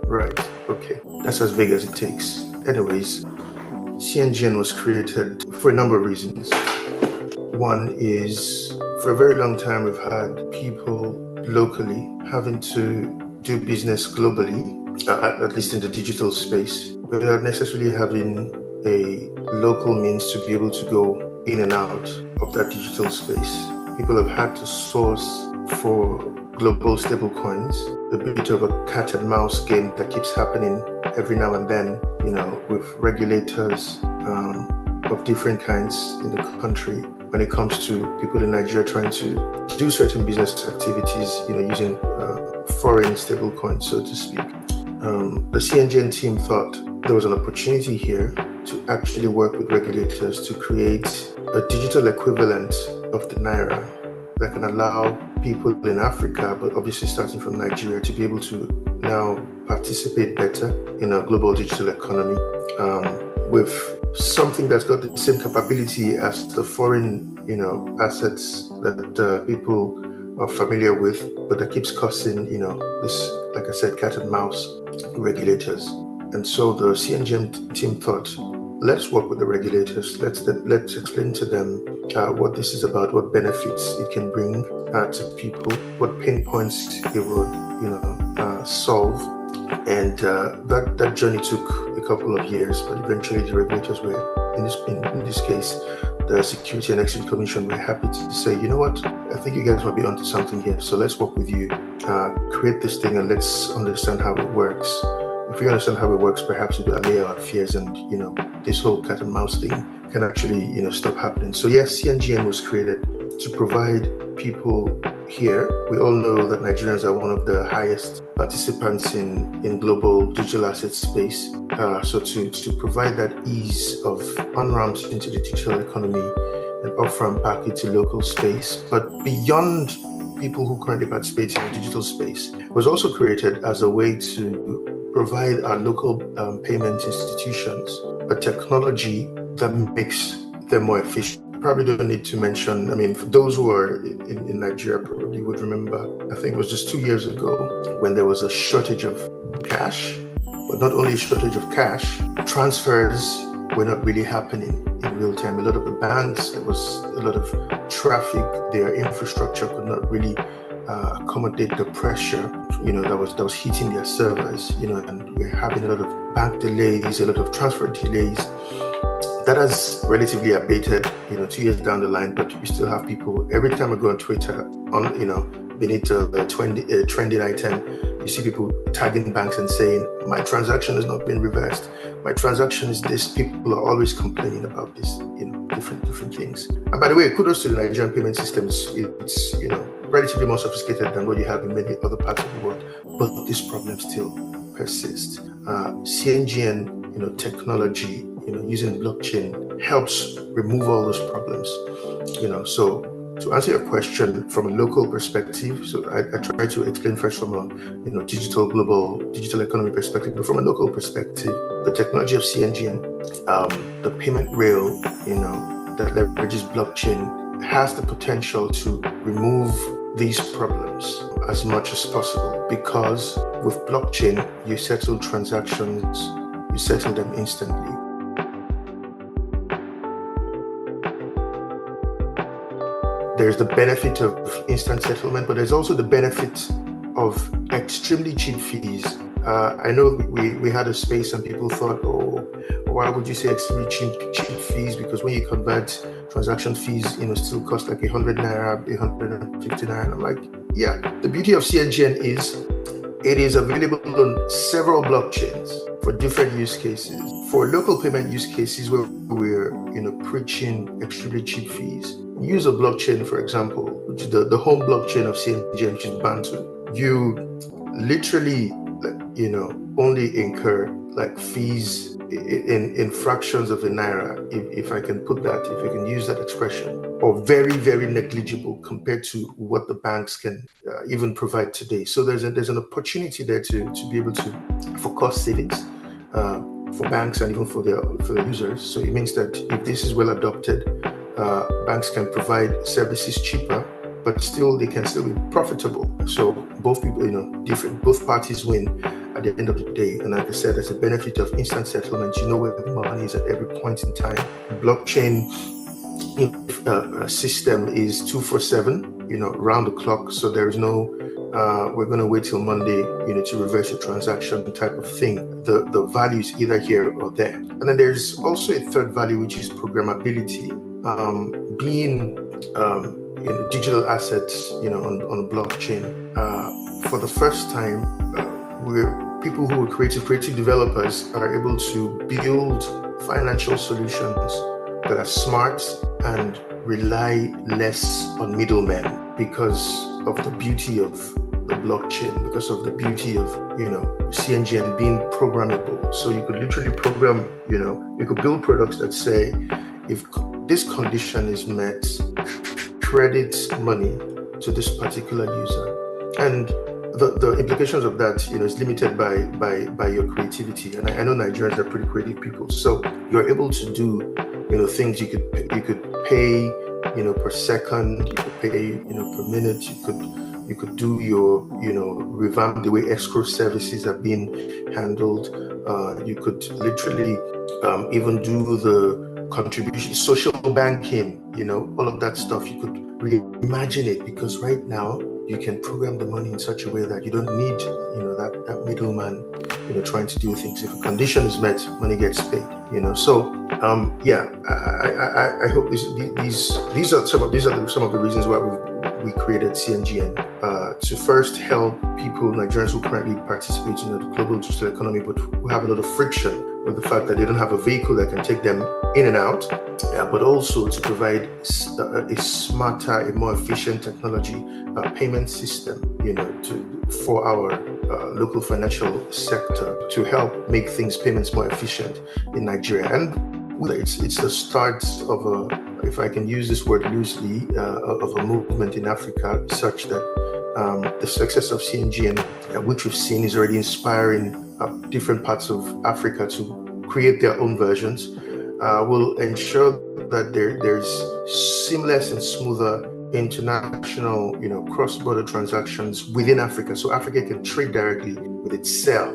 Right. Okay. That's as big as it takes. Anyways, cNGN was created for a number of reasons. One is, for a very long time, we've had people locally having to do business globally, at least in the digital space, without necessarily having a local means to be able to go in and out of that digital space. People have had to source for global stablecoins, a bit of a cat and mouse game that keeps happening every now and then, with regulators of different kinds in the country when it comes to people in Nigeria trying to do certain business activities, using foreign stablecoins, so to speak. The cNGN team thought there was an opportunity here to actually work with regulators to create a digital equivalent of the Naira that can allow people in Africa, but obviously starting from Nigeria, to be able to now participate better in a global digital economy with something that's got the same capability as the foreign, assets that people are familiar with, but that keeps costing, this, like I said, cat and mouse regulators. And so the cNGN team thought, let's work with the regulators. Let's explain to them what this is about, what benefits it can bring to people, what pain points it would, solve. And that journey took a couple of years, but eventually the regulators were, in this case, the Security and Exchange Commission, were happy to say, you know what, I think you guys might be onto something here. So let's work with you, create this thing, and let's understand how it works. If we understand how it works, perhaps we will allay our fears, and this whole cat and mouse thing can actually stop happening. So yes, cNGN was created to provide people here. We all know that Nigerians are one of the highest participants in global digital asset space. So to provide that ease of on-ramps into the digital economy and off-ramp back into local space, but beyond people who currently participate in the digital space, was also created as a way to provide our local payment institutions a technology that makes them more efficient. Probably don't need to mention, for those who are in Nigeria probably would remember, I think it was just 2 years ago when there was a shortage of cash, but not only a shortage of cash, transfers were not really happening in real time. A lot of the banks, there was a lot of traffic, their infrastructure could not really accommodate the pressure, that was hitting their servers, and we're having a lot of bank delays, a lot of transfer delays. That has relatively abated, 2 years down the line, but we still have people, every time I go on Twitter, beneath a trending item, you see people tagging banks and saying, my transaction has not been reversed. My transaction is this. People are always complaining about this, different things. And by the way, kudos to the Nigerian payment systems. It's, relatively more sophisticated than what you have in many other parts of the world, but this problem still persists. cNGN, technology, using blockchain helps remove all those problems. So to answer your question from a local perspective, so I try to explain first from a global digital economy perspective, but from a local perspective, the technology of cNGN, the payment rail, that leverages blockchain, has the potential to remove these problems as much as possible, because with blockchain, you settle transactions, you settle them instantly. There's the benefit of instant settlement, but there's also the benefit of extremely cheap fees. I know we had a space and people thought, why would you say extremely cheap fees? Because when you convert, transaction fees, still cost like 100 naira, 150 naira. And I'm like, yeah, the beauty of cNGN is it is available on several blockchains for different use cases. For local payment use cases where we're, preaching extremely cheap fees, use a blockchain, for example, which is the home blockchain of cNGN, which is Bantu. You literally, only incur like fees in fractions of a naira, if I can put that, if I can use that expression, or very, very negligible compared to what the banks can even provide today. So there's an opportunity there to be able to, for cost savings, for banks and even for the users. So it means that if this is well adopted, banks can provide services cheaper, but they can still be profitable. So both people, both parties win. at the end of the day. And like I said, there's a benefit of instant settlement. You know where the money is at every point in time. Blockchain system is 247, round the clock. So there is no we're going to wait till Monday, to reverse a transaction type of thing. The value is either here or there. And then there's also a third value, which is programmability. Being digital assets, on the blockchain. For the first time, people who are creative developers are able to build financial solutions that are smart and rely less on middlemen because of the beauty of the blockchain, because of the beauty of cNGN being programmable. So you could literally program, you could build products that say, if this condition is met, credit money to this particular user. And the implications of that, is limited by your creativity. And I know Nigerians are pretty creative people, so you're able to do, things you could pay, per second, you could pay, per minute. You could do your, revamp the way escrow services are being handled. You could literally even do the contribution, social banking, all of that stuff. You could reimagine it, because right now you can program the money in such a way that you don't need, that middleman, trying to do things. If a condition is met, money gets paid. So I hope these are some of the reasons why we created cNGN, to first help people, Nigerians who currently participate in the global digital economy, but who have a lot of friction with the fact that they don't have a vehicle that can take them in and out, but also to provide a smarter, a more efficient technology payment system, for our local financial sector, to help make payments more efficient in Nigeria. And it's the start of if I can use this word loosely, of a movement in Africa, such that the success of cNGN, which we've seen, is already inspiring different parts of Africa to create their own versions, will ensure that there's seamless and smoother international, cross-border transactions within Africa, so Africa can trade directly with itself,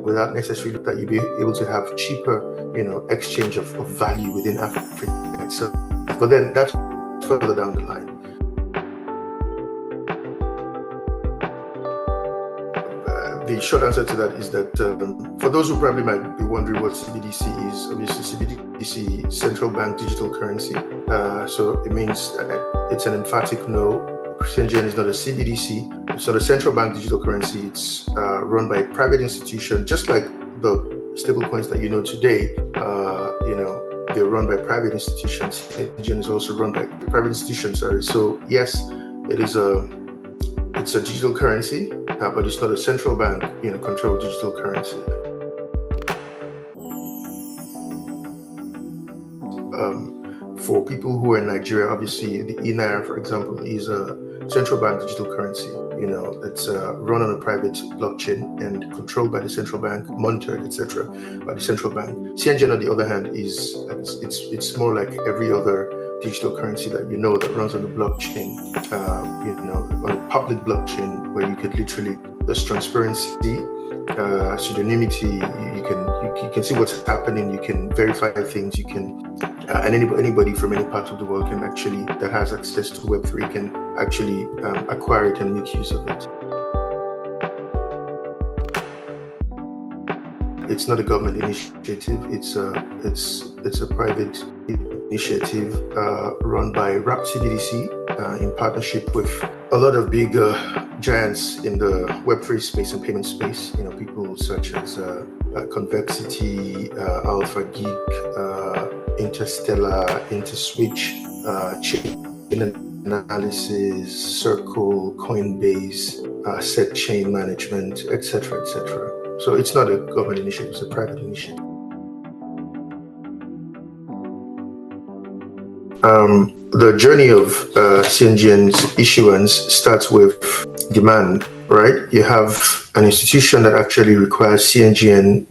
without necessarily that you be able to have cheaper, exchange of value within Africa itself. But then that's further down the line. The short answer to that is that for those who probably might be wondering what CBDC is, obviously CBDC, central bank digital currency. So it means it's an emphatic no. cNGN is not a CBDC. It's not a central bank digital currency. It's run by a private institution, just like the stablecoins that today. They're run by private institutions. cNGN is also run by private institutions. So yes, it's a digital currency, but it's not a central bank, controlled digital currency. For people who are in Nigeria, obviously the e-Naira, for example, is a central bank digital currency. It's run on a private blockchain and controlled by the central bank, monitored, etc., by the central bank. cNGN, on the other hand, it's more like every other digital currency that that runs on the blockchain, on a public blockchain, where you could literally, there's transparency, pseudonymity. You can see what's happening. You can verify things. You can, and anybody from any part of the world can actually, that has access to Web3, can actually acquire it and make use of it. It's not a government initiative. It's a private initiative run by Wrap CBDC in partnership with a lot of big giants in the Web3 space and payment space. People such as Convexity, Alpha Geek, Interstellar, Interswitch, Chain Analysis, Circle, Coinbase, Set Chain Management, etc., etc. So it's not a government initiative; it's a private initiative. The journey of cNGN's issuance starts with demand, right? You have an institution that actually requires cNGN.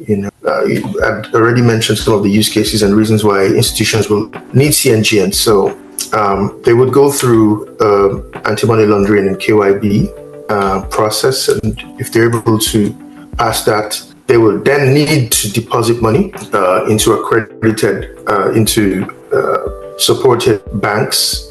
I've already mentioned some of the use cases and reasons why institutions will need cNGN. So they would go through anti-money laundering and KYB process, and if they're able to past that, they will then need to deposit money into accredited, into supported banks.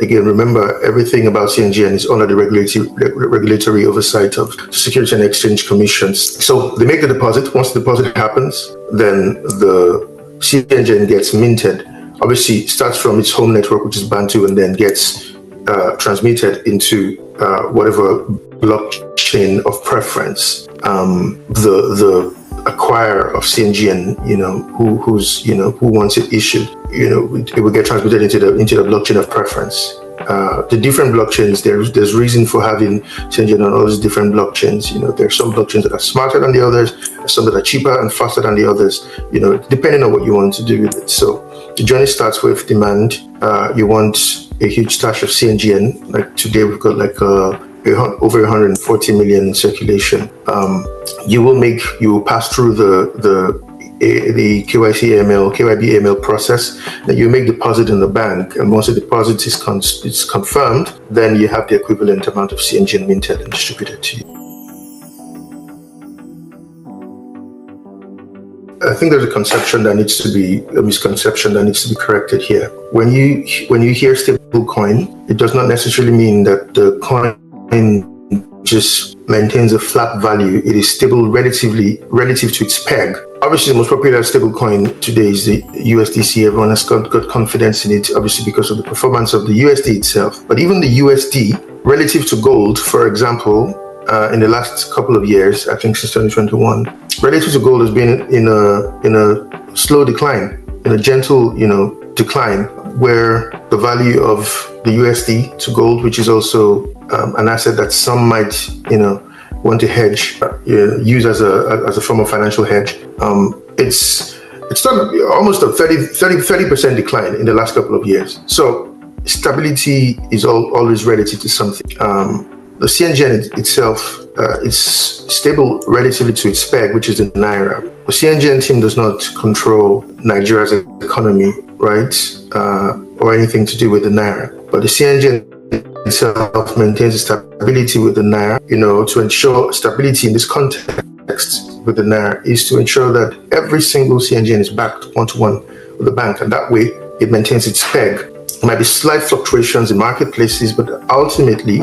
Again, remember, everything about cNGN is under the regulatory oversight of Securities and Exchange Commissions. So they make the deposit. Once the deposit happens, then the cNGN gets minted. Obviously, it starts from its home network, which is Bantu, and then gets transmitted into whatever blockchain of preference the acquirer of cNGN, who wants it issued, it will get transmitted into the blockchain of preference. The different blockchains, there's reason for having cNGN on all these different blockchains. There's some blockchains that are smarter than the others, some that are cheaper and faster than the others, depending on what you want to do with it. So the journey starts with demand. You want a huge stash of cNGN. Like today, we've got like over 140 million in circulation. You will pass through the KYC AML, KYB AML process. Then you make deposit in the bank, and once the deposit is confirmed, then you have the equivalent amount of cNGN minted and distributed to you. I think there's a misconception that needs to be corrected here. When you hear stablecoin, it does not necessarily mean that the coin just maintains a flat value. It is stable relative to its peg. Obviously, the most popular stablecoin today is the USDC. Everyone has got confidence in it, obviously, because of the performance of the USD itself. But even the USD, relative to gold, for example, in the last couple of years, I think since 2021, relative to gold has been in a slow decline, in a gentle, decline, where the value of the USD to gold, which is also an asset that some might, want to hedge, use as a form of financial hedge. It's done almost a 30% decline in the last couple of years. So stability is always relative to something. The cNGN itself is stable relatively to its peg, which is the Naira. The cNGN team does not control Nigeria's economy, right? Or anything to do with the Naira. But the cNGN itself maintains stability with the Naira. To ensure stability in this context with the Naira is to ensure that every single cNGN is backed one-to-one with the bank, and that way it maintains its peg. There might be slight fluctuations in marketplaces, but ultimately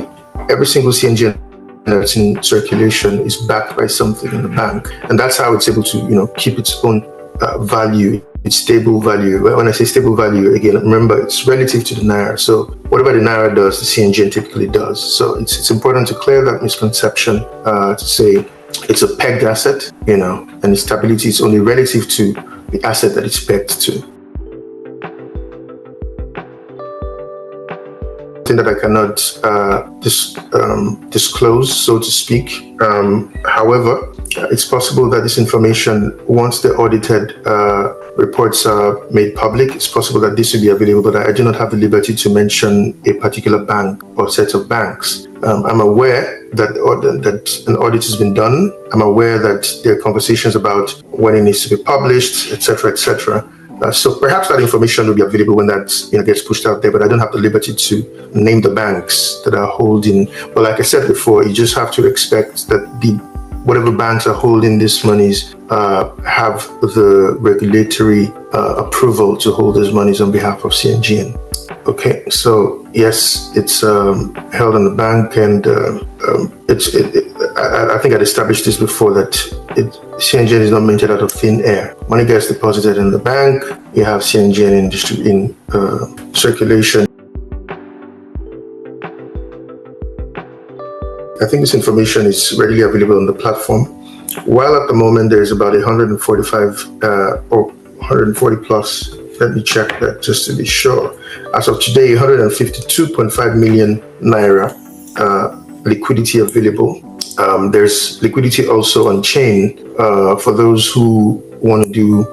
every single cNGN that's in circulation is backed by something in the bank, and that's how it's able to keep its own value, its stable value. When I say stable value, again, remember it's relative to the Naira. So whatever the Naira does, the cNGN typically does. So it's important to clear that misconception, to say it's a pegged asset, and its stability is only relative to the asset that it's pegged to. That I cannot disclose, so to speak. However, it's possible that this information, once the audited reports are made public, it's possible that this will be available, but I do not have the liberty to mention a particular bank or set of banks. I'm aware that an audit has been done. I'm aware that there are conversations about when it needs to be published, etc., etc. So perhaps that information will be available when that gets pushed out there, but I don't have the liberty to name the banks that are holding. But like I said before, you just have to expect that whatever banks are holding these monies have the regulatory approval to hold those monies on behalf of cNGN. Okay, so yes, it's held in the bank, and I think I'd established this before, that cNGN is not minted out of thin air. Money gets deposited in the bank. You have cNGN in circulation. I think this information is readily available on the platform. While at the moment there is about 145 or 140 plus. Let me check that just to be sure. As of today, 152.5 million Naira liquidity available. There's liquidity also on chain for those who want to do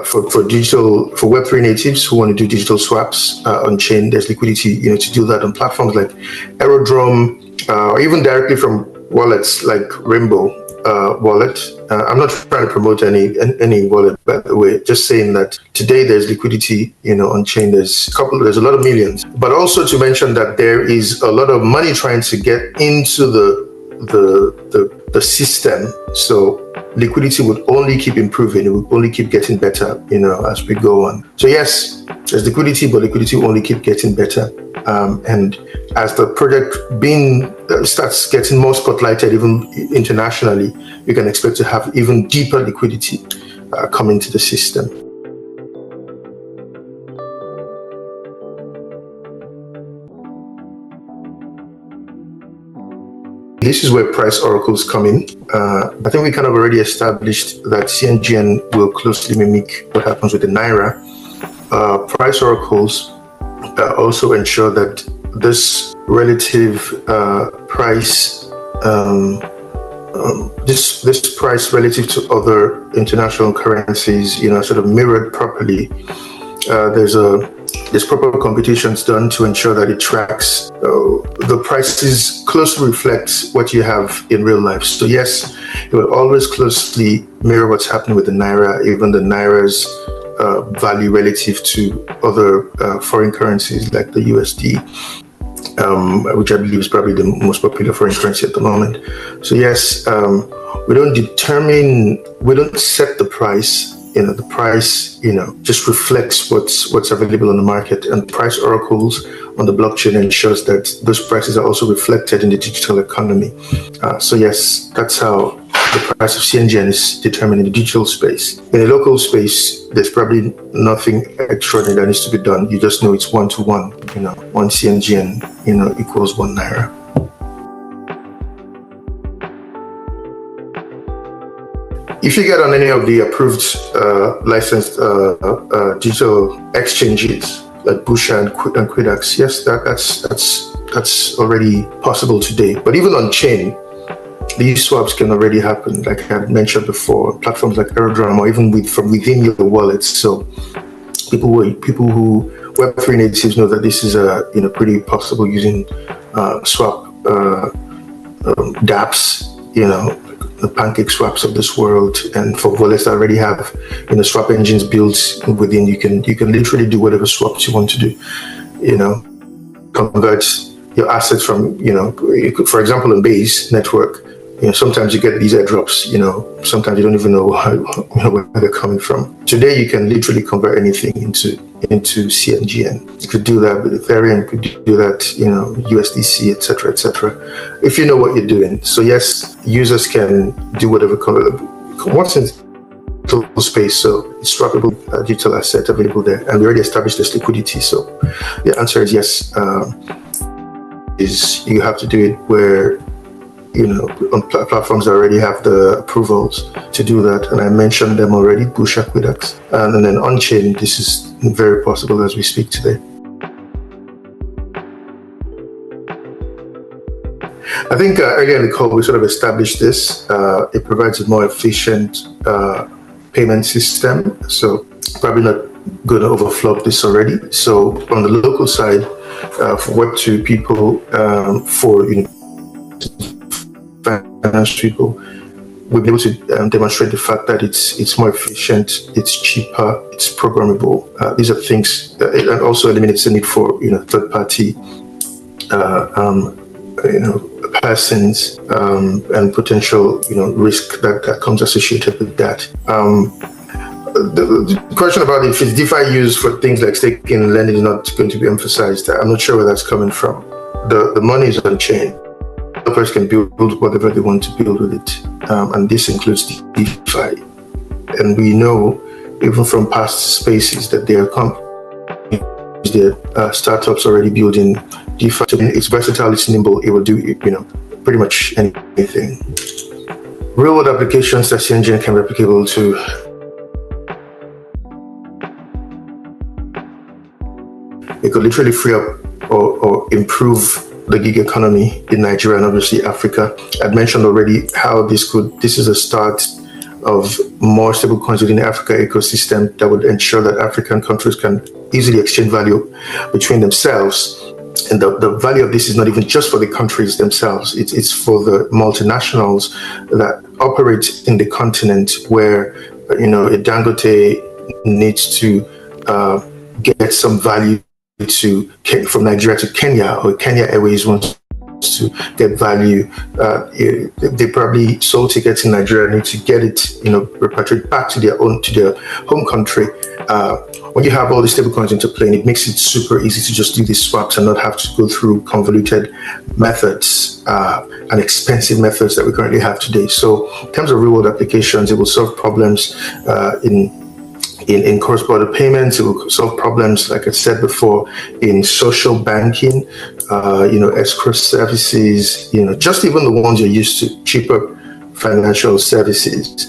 for Web3 natives who want to do digital swaps on chain. There's liquidity, to do that on platforms like Aerodrome, or even directly from wallets like Rainbow wallet. I'm not trying to promote any wallet, by the way. Just saying that today there's liquidity, on chain. There's a lot of millions, but also to mention that there is a lot of money trying to get into the the system. So liquidity would only keep improving. It would only keep getting better, as we go on. So yes, there's liquidity, but liquidity will only keep getting better. And as the project starts getting more spotlighted, even internationally, you can expect to have even deeper liquidity coming to the system. This is where price oracles come in. I think we kind of already established that cNGN will closely mimic what happens with the Naira. Price oracles also ensure that this relative price, this price relative to other international currencies, sort of mirrored properly. There's proper computations done to ensure that it tracks the prices closely reflect what you have in real life. So yes, it will always closely mirror what's happening with the Naira, even the Naira's value relative to other foreign currencies like the USD, which I believe is probably the most popular foreign currency at the moment. So yes, we don't set the price. The price, just reflects what's available on the market, and price oracles on the blockchain ensures that those prices are also reflected in the digital economy. So yes, that's how the price of cNGN is determined in the digital space. In the local space, there's probably nothing extraordinary that needs to be done. You just know it's 1-to-1. One cNGN, equals 1 Naira. If you get on any of the approved licensed digital exchanges like Busha and Quidax, yes, that's already possible today. But even on chain, these swaps can already happen, like I mentioned before, platforms like Airdrop or even from within your wallets. So people who Web3 natives know that this is pretty possible using swap dApps, the pancake swaps of this world, and for wallets that already have swap engines built within, you can literally do whatever swaps you want to do. Convert your assets from for example, on Base network, sometimes you get these airdrops, sometimes you don't even know where they're coming from. Today you can literally convert anything into cNGN. You could do that with Ethereum, you could do that, USDC, etc., if you know what you're doing. So yes, users can do whatever what's in total space. So it's swappable digital asset available there, and we already established this liquidity. So the answer is yes. Is you have to do it where on platforms that already have the approvals to do that, and I mentioned them already, Busha, Quidax, and then on-chain, this is very possible as we speak today. I think earlier in the call we sort of established this. It provides a more efficient payment system, so probably not going to overflow this already. So on the local side, for Web2 people, for finance people, we'll be able to demonstrate the fact that it's more efficient, it's cheaper, it's programmable. These are things that it also eliminates the need for third-party persons and potential risk that comes associated with that. The question about if it's DeFi used for things like staking and lending is not going to be emphasized. I'm not sure where that's coming from. The money is on chain. Developers can build whatever they want to build with it, and this includes DeFi. And we know, even from past spaces, that there are companies, there are startups already building DeFi. So it's versatile, it's nimble, it will do pretty much anything. Real-world applications that cNGN can be applicable to. It could literally free up or improve the gig economy in Nigeria and obviously Africa. I've mentioned already how this is a start of more stablecoins within the Africa ecosystem that would ensure that African countries can easily exchange value between themselves. And the value of this is not even just for the countries themselves, it's for the multinationals that operate in the continent where, a Dangote needs to get some value from Nigeria to Kenya, or Kenya Airways wants wants to get value. They probably sold tickets in Nigeria, need to get it, repatriate back to their home country. When you have all the stablecoins interplaying, it makes it super easy to just do these swaps and not have to go through convoluted methods and expensive methods that we currently have today. So in terms of real-world applications, it will solve problems in cross-border payments. It will solve problems, like I said before, in social banking, escrow services, just even the ones you're used to, cheaper financial services.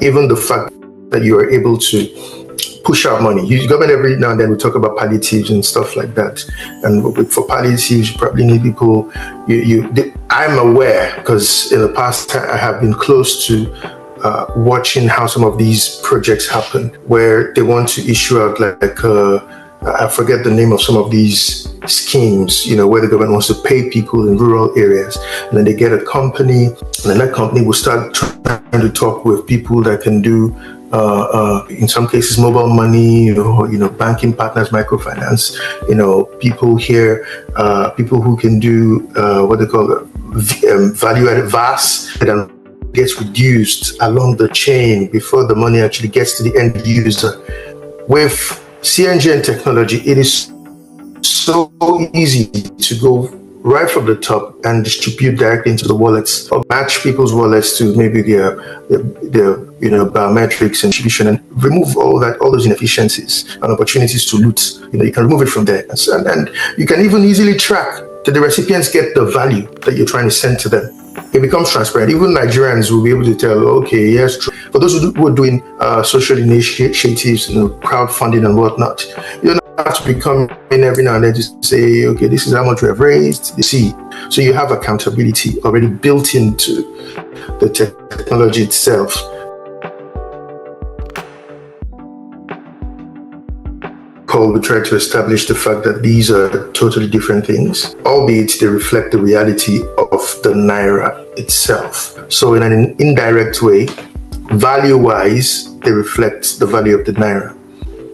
Even the fact that you are able to push out money. Government every now and then we talk about palliatives and stuff like that. And for palliatives, you probably need people. I'm aware because in the past I have been close to watching how some of these projects happen, where they want to issue out I forget the name of some of these schemes, where the government wants to pay people in rural areas, and then they get a company, and then that company will start trying to talk with people that can do in some cases mobile money, banking partners, microfinance, people here, people who can do what they call value-added VAS that gets reduced along the chain before the money actually gets to the end user. With cNGN technology, it is so easy to go right from the top and distribute directly into the wallets, or match people's wallets to maybe their biometrics and distribution, and remove all those inefficiencies and opportunities to loot. You can remove it from there, and you can even easily track that the recipients get the value that you're trying to send to them. It becomes transparent. Even Nigerians will be able to tell, okay, yes, for those who are doing social initiatives, crowdfunding and whatnot, you don't have to become in every now and then to say, okay, this is how much we have raised. So you have accountability already built into the technology itself. We try to establish the fact that these are totally different things, albeit they reflect the reality of the Naira itself. So in an indirect way, value-wise, they reflect the value of the Naira.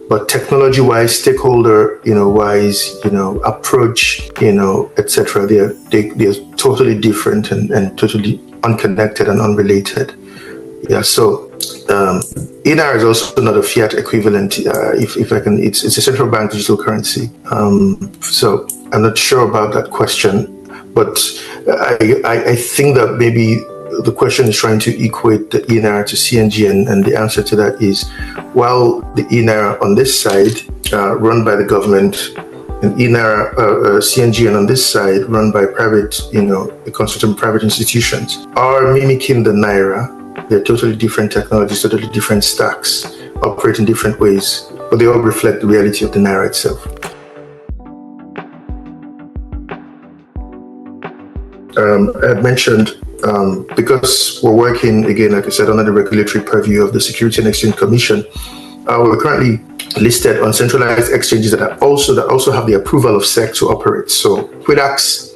But technology-wise, stakeholder-wise, approach, etc., they're totally different and totally unconnected and unrelated. Yeah, so INR is also not a fiat equivalent. If I can, it's a central bank digital currency. So I'm not sure about that question, but I think that maybe the question is trying to equate the INR to cNGN, and the answer to that is, while the INR on this side run by the government, and cNGN on this side run by private, a consortium of private institutions, are mimicking the Naira. They're totally different technologies, totally different stacks, operate in different ways, but they all reflect the reality of the Naira itself. I had mentioned, because we're working, again, like I said, under the regulatory purview of the Security and Exchange Commission, we're currently listed on centralized exchanges that also have the approval of SEC to operate. So Quidax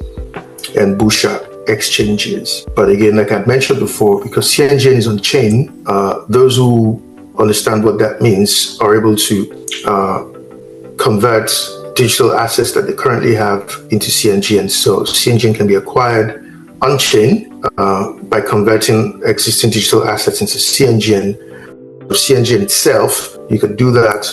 and Busha exchanges. But again, like I mentioned before, because cNGN is on chain, those who understand what that means are able to convert digital assets that they currently have into cNGN. So cNGN can be acquired on chain by converting existing digital assets into cNGN. cNGN itself, you can do that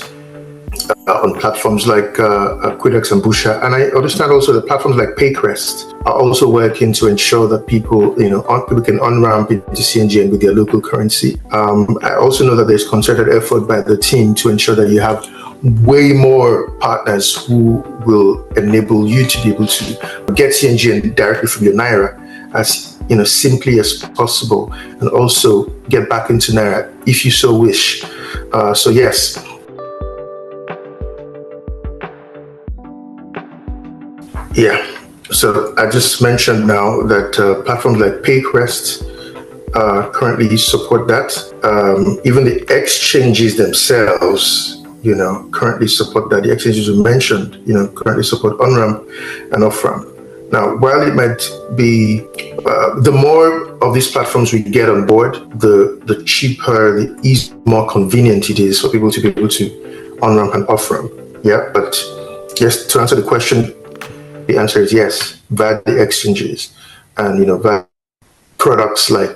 on platforms like Quidax and Busha, and I understand also that platforms like Paycrest are also working to ensure that people can on-ramp into cNGN with their local currency. I also know that there's concerted effort by the team to ensure that you have way more partners who will enable you to be able to get cNGN directly from your Naira as simply as possible, and also get back into Naira if you so wish. So yes. Yeah, so I just mentioned now that platforms like Paycrest currently support that. Even the exchanges themselves, currently support that. The exchanges we mentioned, currently support on-ramp and off-ramp. Now, while it might be, the more of these platforms we get on board, the cheaper, the easier, more convenient it is for people to be able to on-ramp and off-ramp. Yeah, but yes, to answer the question, The answer is yes, via the exchanges, and via products like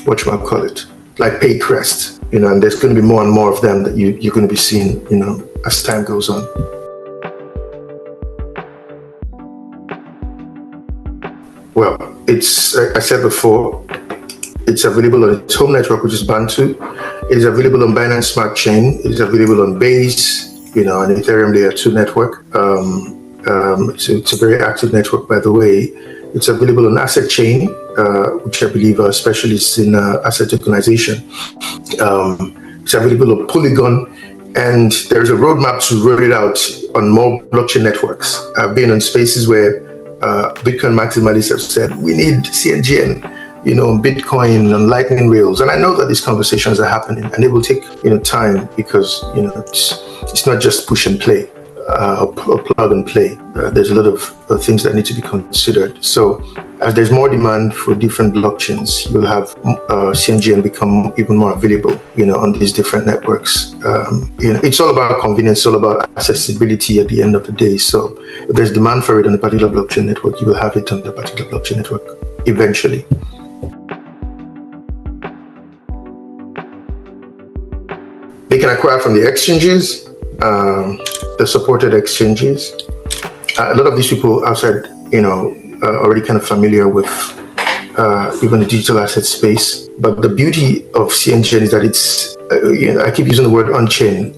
whatchamacallit, like Paycrest, and there's going to be more and more of them that you're going to be seeing, as time goes on. Well, it's, I said before, it's available on its home network, which is Bantu. It is available on Binance Smart Chain. It is available on Base, on Ethereum Layer 2 network. It's a very active network, by the way. It's available on Asset Chain, which I believe are specialists in asset tokenization. It's available on Polygon, and there's a roadmap to roll it out on more blockchain networks. I've been in spaces where Bitcoin maximalists have said, we need cNGN, on Bitcoin, on Lightning rails. And I know that these conversations are happening, and they will take, time, because, it's not just push and play. Or plug and play. There's a lot of things that need to be considered. So as there's more demand for different blockchains, you'll have cNGN become even more available, on these different networks. It's all about convenience, it's all about accessibility at the end of the day. So if there's demand for it on a particular blockchain network, you will have it on the particular blockchain network eventually. They can acquire from the exchanges, the supported exchanges. A lot of these people outside, already kind of familiar with even the digital asset space. But the beauty of cNGN is that it's, I keep using the word on-chain.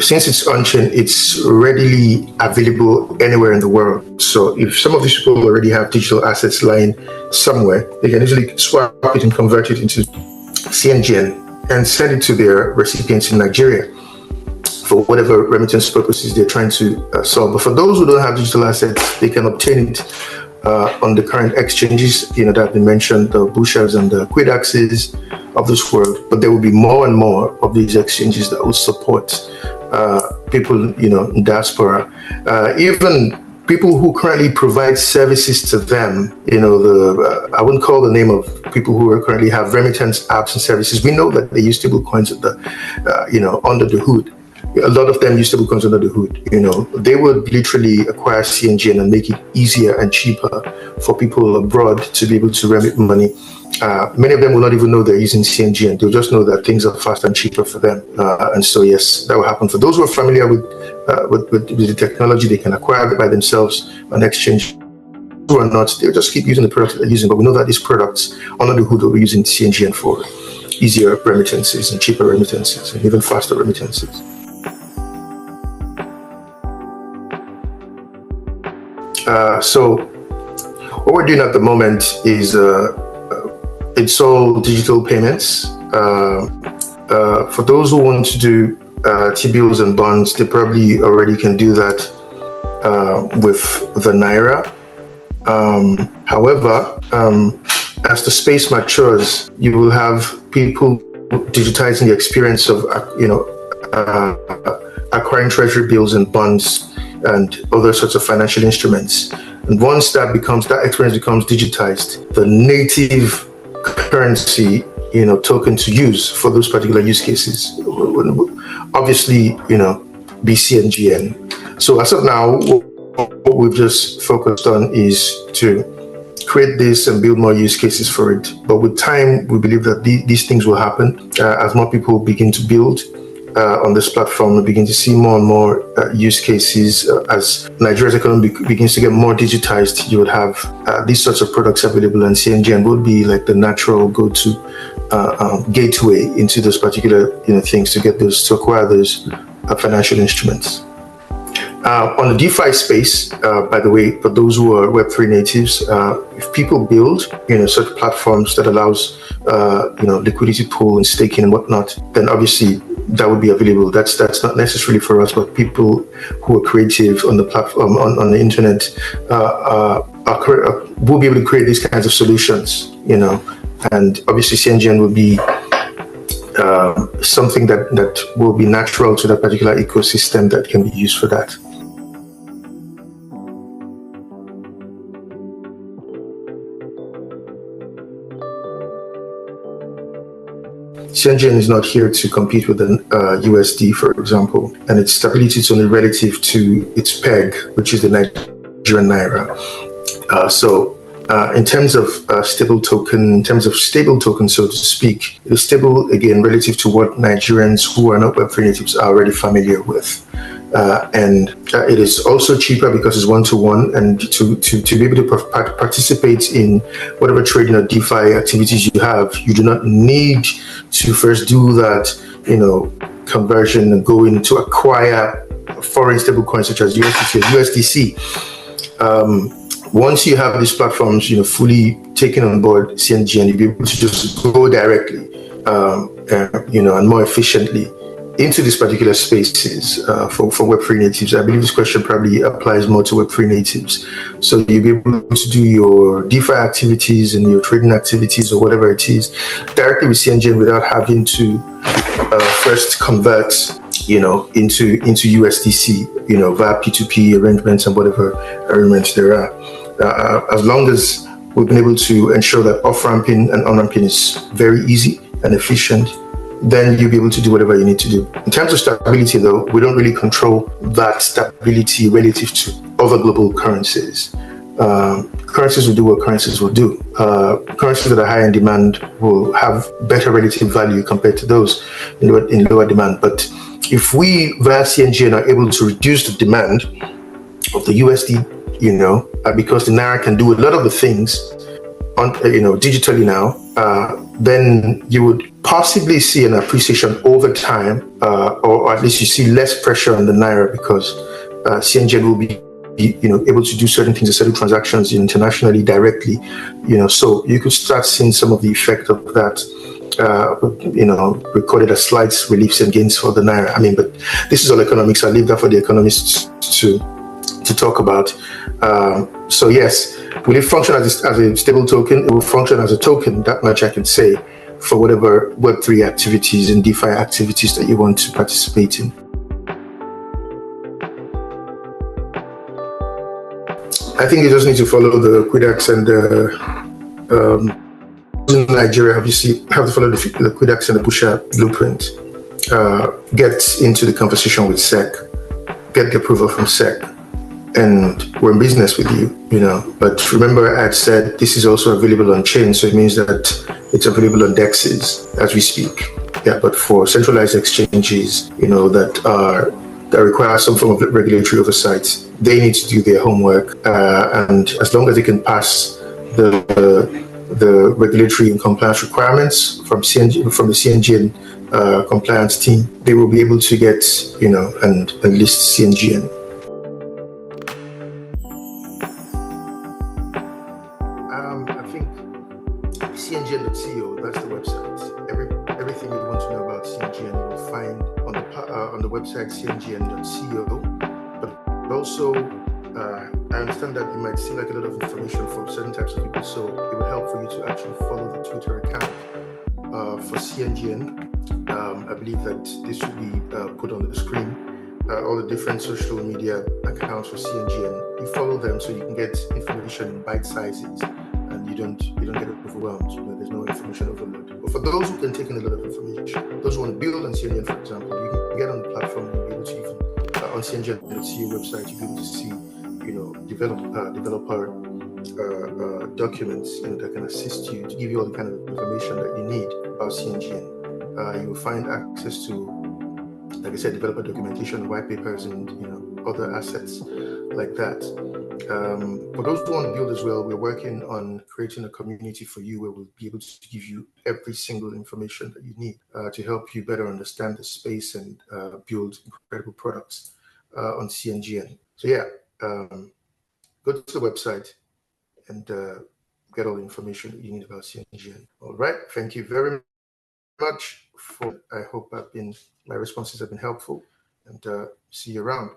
Since it's on-chain, it's readily available anywhere in the world. So if some of these people already have digital assets lying somewhere, they can easily swap it and convert it into cNGN and send it to their recipients in Nigeria for whatever remittance purposes they're trying to solve. But for those who don't have digital assets, they can obtain it on the current exchanges, that have been mentioned, the Bushas and the Quidaxes of this world. But there will be more and more of these exchanges that will support people, in diaspora, even people who currently provide services to them. I wouldn't call the name of people who currently have remittance apps and services. We know that they use stablecoins at the, under the hood. A lot of them use stablecoins under the hood. They would literally acquire cNGN and make it easier and cheaper for people abroad to be able to remit money. Many of them will not even know they're using cNGN. They'll just know that things are faster and cheaper for them. And so, yes, that will happen. For those who are familiar with the technology, they can acquire it by themselves on exchange. Who are not, they'll just keep using the products they're using. But we know that these products under the hood will be using cNGN for easier remittances and cheaper remittances and even faster remittances. So what we're doing at the moment is it's all digital payments. For those who want to do T-bills and bonds, they probably already can do that with the Naira. However, as the space matures, you will have people digitizing the experience of acquiring treasury bills and bonds and other sorts of financial instruments. And once that experience becomes digitized, the native currency, token to use for those particular use cases, obviously, be cNGN. So as of now, what we've just focused on is to create this and build more use cases for it. But with time, we believe that these things will happen as more people begin to build on this platform. We begin to see more and more use cases. As Nigeria's economy begins to get more digitized, you would have these sorts of products available, and cNGN would be like the natural go-to gateway into those particular things to acquire those financial instruments. On the DeFi space, by the way, for those who are Web3 natives, if people build such platforms that allows liquidity pool and staking and whatnot, then obviously that would be available. That's not necessarily for us, but people who are creative on the platform, on the internet, will be able to create these kinds of solutions, and obviously cNGN will be something that will be natural to that particular ecosystem that can be used for that. cNGN is not here to compete with the USD, for example, and its stability is only relative to its peg, which is the Nigerian naira. In terms of stable token, so to speak, it is stable again relative to what Nigerians who are not Web3 natives are already familiar with. It is also cheaper because it's one-to-one, and to be able to participate in whatever trading or DeFi activities you have, you do not need to first do that, conversion and go in to acquire foreign stablecoins such as USDT or USDC. Once you have these platforms, fully taken on board cNGN, you'll be able to just go directly, and more efficiently into these particular spaces for Web3 natives. I believe this question probably applies more to Web3 natives. So you'll be able to do your DeFi activities and your trading activities or whatever it is directly with cNGN without having to first convert, into USDC, via P2P arrangements and whatever arrangements there are. As long as we've been able to ensure that off-ramping and on-ramping is very easy and efficient, then you'll be able to do whatever you need to do. In terms of stability, though, we don't really control that stability relative to other global currencies. Currencies will do what currencies will do. Currencies that are high in demand will have better relative value compared to those in lower demand. But if we, via cNGN, are able to reduce the demand of the USD, because the Naira can do a lot of the things digitally now, then you would possibly see an appreciation over time, or at least you see less pressure on the Naira because cNGN will be able to do certain things, certain transactions internationally directly, so you could start seeing some of the effect of that, recorded as slight reliefs and gains for the Naira. But this is all economics. I leave that for the economists to talk about. So yes, will it function as a stable token? It will function as a token, that much I can say, for whatever Web3 activities and DeFi activities that you want to participate in. I think you just need to follow the QuidX and in Nigeria, obviously, have to follow the QuidX and the Pusha blueprint. Get into the conversation with SEC, get the approval from SEC, and we're in business with you, But remember, I had said this is also available on chain, so it means that it's available on DEXs as we speak. Yeah, but for centralized exchanges, that require some form of regulatory oversight, they need to do their homework, and as long as they can pass the regulatory and compliance requirements from the cNGN compliance team, they will be able to get, and list cNGN. I think cNGN.co, that's the website. Everything you want to know about cNGN you will find on the website cNGN.co. But also, I understand that it might seem like a lot of information for certain types of people, so it would help for you to actually follow the Twitter account for cNGN. I believe that this should be put on the screen. All the different social media accounts for cNGN. You follow them so you can get information in bite sizes, and you don't get overwhelmed. There's no information overload. But for those who can take in a lot of information, those who want to build on cNGN, for example, you can get on the platform. You'll be able to even on cNGN.co website, you'll be able to see, developer documents, that can assist you to give you all the kind of information that you need about cNGN. You will find access to, like I said, developer documentation, white papers, and other assets like that. For those who want to build as well, we're working on creating a community for you where we'll be able to give you every single information that you need to help you better understand the space and build incredible products on cNGN. So yeah, go to the website and get all the information that you need about cNGN. All right, thank you very much. I hope my responses have been helpful, and see you around.